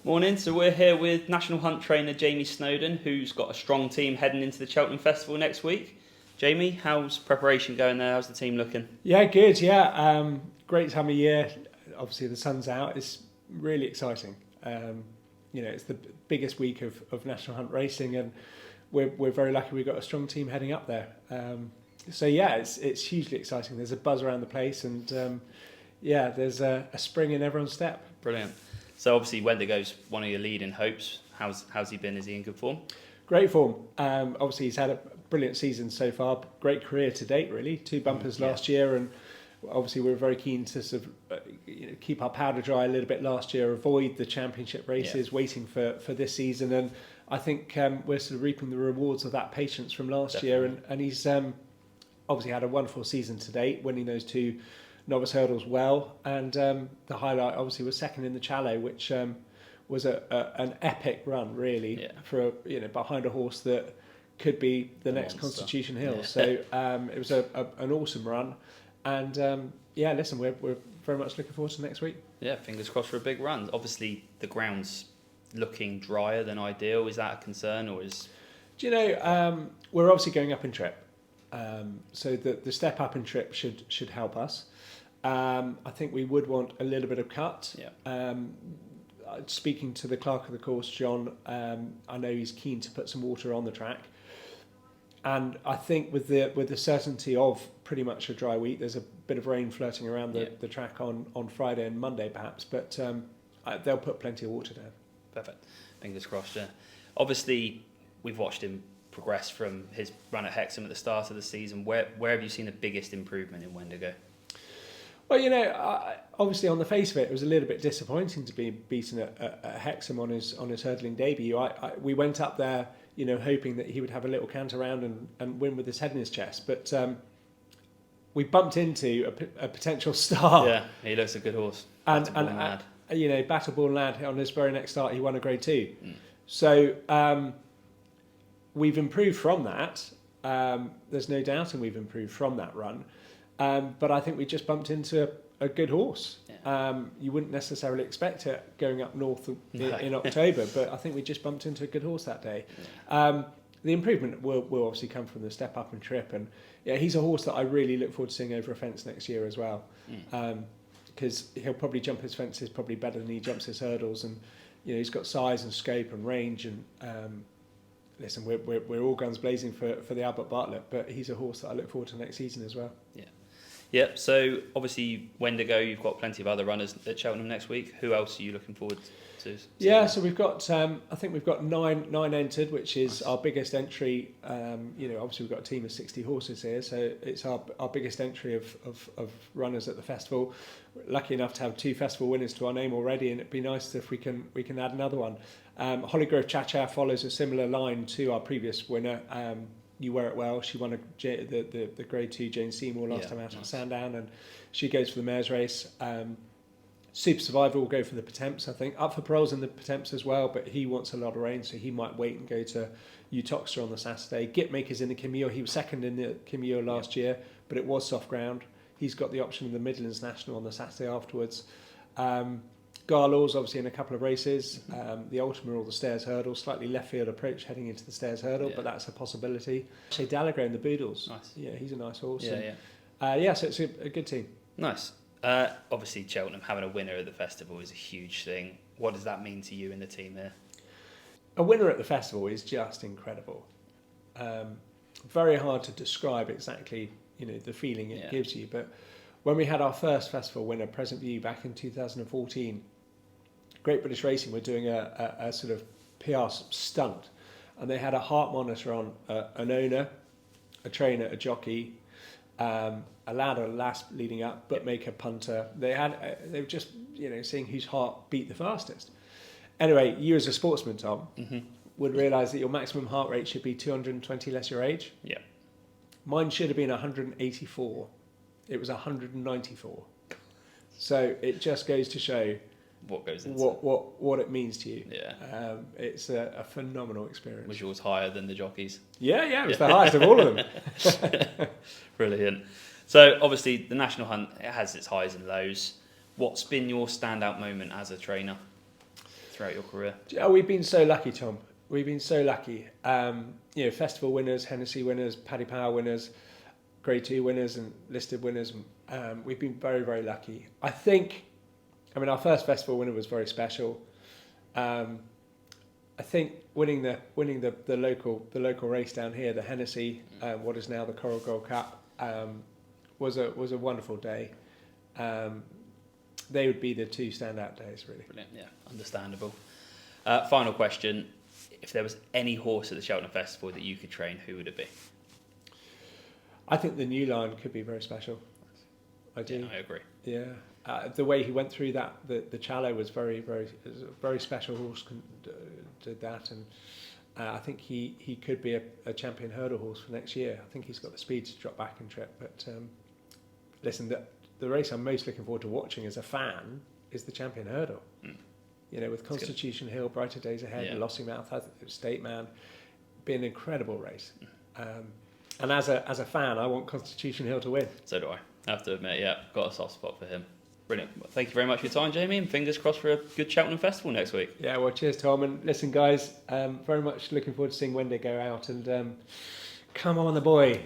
Morning, so we're here with National Hunt trainer Jamie Snowden, who's got a strong team heading into the Cheltenham Festival next week. Jamie, how's preparation going there? How's the team looking? Yeah, good, yeah. Great time of year. Obviously the sun's out. It's really exciting. It's the biggest week of National Hunt racing, and we're very lucky we've got a strong team heading up there. It's hugely exciting. There's a buzz around the place, and there's a spring in everyone's step. Brilliant. So obviously Wendigo's one of your leading hopes. How's he been? Is he in good form? Great form. Obviously he's had a brilliant season so far. Great career to date, really. 2 bumpers last year, and obviously we were very keen to sort of keep our powder dry a little bit last year, avoid the championship races, waiting for this season. And I think we're sort of reaping the rewards of that patience from last year. And he's obviously had a wonderful season to date, winning those 2 novice hurdles well. And the highlight obviously was second in the Challow, which was an epic run, really, for behind a horse that could be the next monster. Constitution Hill. Yeah. So it was an awesome run. And we're very much looking forward to next week. Yeah, fingers crossed for a big run. Obviously, the ground's looking drier than ideal. Is that a concern, or is? We're obviously going up in trip, so the step up in trip should help us. I think we would want a little bit of cut. Yeah. Speaking to the clerk of the course, John, I know he's keen to put some water on the track. And I think with the certainty of pretty much a dry week, there's a bit of rain flirting around the track on Friday and Monday perhaps, but they'll put plenty of water down. Perfect. Fingers crossed, yeah. Obviously, we've watched him progress from his run at Hexham at the start of the season. Where have you seen the biggest improvement in Wendigo? Well, obviously on the face of it, it was a little bit disappointing to be beaten at Hexham on his hurdling debut. We went up there, hoping that he would have a little cant around and win with his head in his chest. But we bumped into a potential star. Yeah, he looks a good horse. Battle Born Lad, on his very next start, he won a Grade 2. Mm. So we've improved from that. There's no doubt, and we've improved from that run. But I think we just bumped into a good horse. Yeah. You wouldn't necessarily expect it going up north in October, but I think we just bumped into a good horse that day. Yeah. The improvement will obviously come from the step up and trip, and he's a horse that I really look forward to seeing over a fence next year as well, because he'll probably jump his fences probably better than he jumps his hurdles, and he's got size and scope and range, and listen, we're all guns blazing for the Albert Bartlett, but he's a horse that I look forward to next season as well. Yeah. Yep, so obviously Wendigo, you've got plenty of other runners at Cheltenham next week. Who else are you looking forward to? Yeah, so we've got, I think we've got nine entered, which is our biggest entry. Obviously we've got a team of 60 horses here, so it's our biggest entry of runners at the festival. We're lucky enough to have 2 festival winners to our name already, and it'd be nice if we can add another one. Hollygrove Cha-Cha follows a similar line to our previous winner. You Wear It Well. She won the Grade 2 Jane Seymour last time out at Sandown, and she goes for the mares race. Super Survivor will go for the Pertemps, I think. Up for Parole's in the Pertemps as well, but he wants a lot of rain, so he might wait and go to Utoxeter on the Saturday. Gitmaker's in the Camille. He was second in the Camille last year, but it was soft ground. He's got the option of the Midlands National on the Saturday afterwards. Garlaw's obviously in a couple of races. The Ultima or the Stairs Hurdle, slightly left field approach heading into the Stairs Hurdle, but that's a possibility. Shea Dallagher in the Boodles. Nice. Yeah, he's a nice horse. So it's a good team. Nice. Obviously Cheltenham having a winner at the festival is a huge thing. What does that mean to you and the team there? A winner at the festival is just incredible. Very hard to describe exactly, the feeling it gives you, but when we had our first festival winner, Present View, back in 2014, Great British Racing were doing a sort of PR stunt, and they had a heart monitor on an owner, a trainer, a jockey, a lad or a lass leading up, bookmaker, punter. They were just seeing whose heart beat the fastest. Anyway, you as a sportsman, Tom, would realise that your maximum heart rate should be 220 less your age. Yeah. Mine should have been 184. It was 194. So it just goes to show what goes into what it means to you. Yeah. It's a phenomenal experience. Was yours higher than the jockeys? Yeah, it was the highest of all of them. Brilliant. So obviously the National Hunt, it has its highs and lows. What's been your standout moment as a trainer throughout your career? Oh, we've been so lucky, Tom. We've been so lucky. Festival winners, Hennessy winners, Paddy Power winners, Grade 2 winners and listed winners. We've been very, very lucky. I mean, our first festival winner was very special. I think winning the local race down here, the Hennessy, what is now the Coral Gold Cup, was a wonderful day. They would be the two standout days, really. Brilliant, yeah, understandable. Final question: if there was any horse at the Cheltenham Festival that you could train, who would it be? I think the New Line could be very special. I do. Yeah, I agree. Yeah, the way he went through that, the Challow was very special horse. Did that, and I think he could be a champion hurdle horse for next year. I think he's got the speed to drop back and trip. But listen, the race I'm most looking forward to watching as a fan is the champion hurdle. You know, with Constitution Hill, Brighter Days Ahead, Lossingmouth, State Man, be an incredible race. And as a fan, I want Constitution Hill to win. So do I. I have to admit, yeah, got a soft spot for him. Brilliant. Well, thank you very much for your time, Jamie, and fingers crossed for a good Cheltenham Festival next week. Yeah, well, cheers, Tom. And listen, guys, very much looking forward to seeing Wendy go out. And come on, the boy.